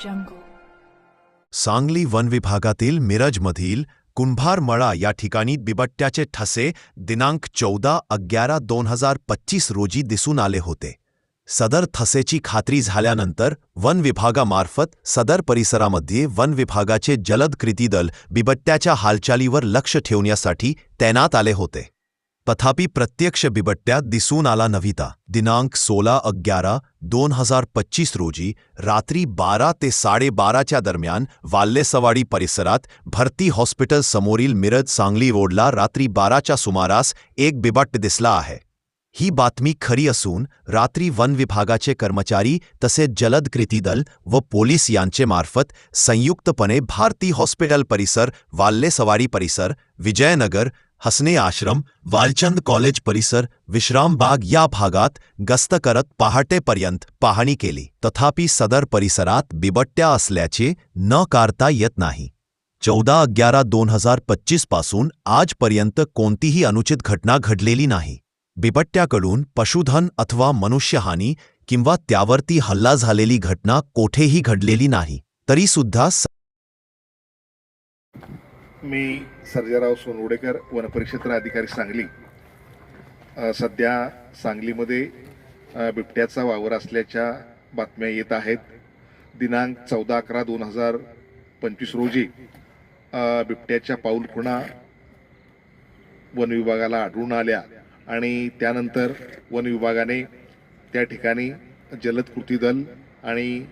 jungle. Sangli one विभागातील मिरजमधील कुंभारमळा या ठिकाणी बिबट्याचे ठसे दिनांक 14/11/2025 रोजी दिसून आले होते. सदर ठसेची खात्री झाल्यानंतर वन विभागामार्फत सदर परिसरामध्ये वन विभागाचे जलद कृती दल बिबट्याच्या हालचालीवर लक्ष ठेवण्यासाठी तैनात आले होते. तथापि प्रत्यक्ष बिबट्या दिसून आला नव्हता. दिनांक 16/11/2025 रोजी रात्री 12 ते 12:30च्या दरम्यान वाल्लेसवाडी परिसरात भरती हॉस्पिटल समोरील मिरज सांगली रोडला रात्री 12च्या सुमारास एक बिबट दिसला आहे. ही बातमी खरी असून रात्री वन विभागाचे कर्मचारी तसेच जलद कृती दल व पोलीस यांचे मार्फत संयुक्तपणे भारती हॉस्पिटल परिसर, वाल्लेसवाडी परिसर, विजयनगर, हसने आश्रम, वालचंद कॉलेज परिसर, विश्राम बाग या भागात गस्त करत पहाटेपर्यंत पाहणी केली. तथापि सदर परिसरात बिबट्या असल्याचे नकारता येत नाही. 14/11/2025 पासून आजपर्यंत कोणतीही अनुचित घटना घडलेली नाही. बिबट्याकडून पशुधन अथवा मनुष्यहानी किंवा त्यावरती हल्ला झालेली घटना कोठेही घडलेली नाही. तरीसुद्धा मी सर्जेराव सोनवडेकर, वनपरिक्षेत्र अधिकारी सांगली. सध्या सांगलीमध्ये बिबट्याचा वावर असल्याच्या बातम्या येत आहेत. दिनांक 14/11/2025 रोजी बिबट्याच्या पाऊलखुणा वन विभागाला आढळून आल्या आणि त्यानंतर वन विभागाने त्या ठिकाणी जलद कृती दल आणि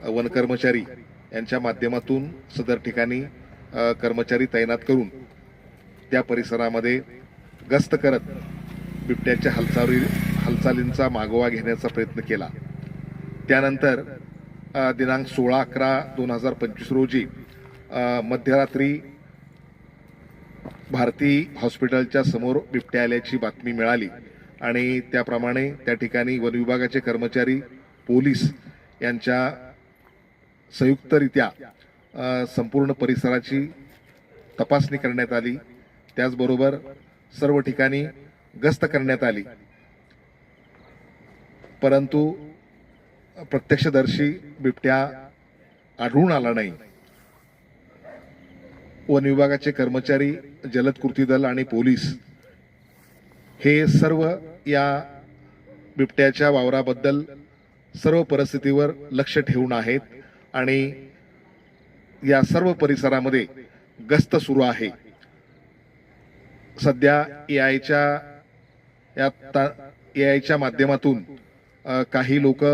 वनकर्मचारी यांच्या माध्यमातून सदर ठिकाणी कर्मचारी तैनात करून त्या परिसरामध्ये गस्त करत बिबट्याच्या हालचालींचा मागोवा घेण्याचा प्रयत्न केला. त्यानंतर दिनांक 16/11/2025 रोजी मध्यरात्री भारती हॉस्पिटलच्या समोर बिबट्या आल्याची बातमी मिळाली आणि त्याप्रमाणे त्या ठिकाणी वन विभागाचे कर्मचारी, पोलीस यांच्या संयुक्तरित्या संपूर्ण परिसराची तपासणी करण्यात आली. त्याचबरोबर सर्व ठिकाणी गस्त करण्यात आली, परंतु प्रत्यक्षदर्शी बिबट्या आढळून आला नाही. वन विभागाचे कर्मचारी, जलद कृती दल आणि पोलीस हे सर्व या बिबट्याच्या वावराबद्दल सर्व परिस्थितीवर लक्ष ठेवून आहेत आणि या सर्व परिसरामध्ये गस्त सुरू आहे. सध्या एआयच्या माध्यमातून काही लोक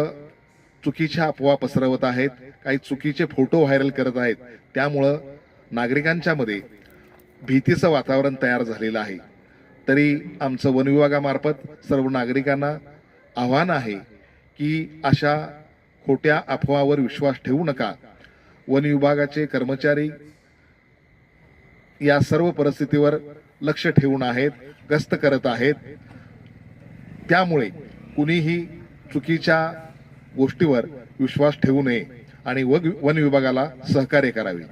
चुकीच्या अफवा पसरवत आहेत, काही चुकीचे फोटो व्हायरल करत आहेत. त्यामुळं नागरिकांच्या मध्ये भीतीचं वातावरण तयार झालेलं आहे. तरी आमचं वन विभागामार्फत सर्व नागरिकांना आव्हान आहे की अशा खोट्या अफवावर विश्वास ठेवू नका. वन विभागाचे कर्मचारी या सर्व परिस्थितीवर लक्ष ठेवून आहेत, गस्त करत आहेत. त्यामुळे कुणीही चुकीच्या गोष्टीवर विश्वास ठेवू नये आणि वन विभागाला सहकार्य करावे.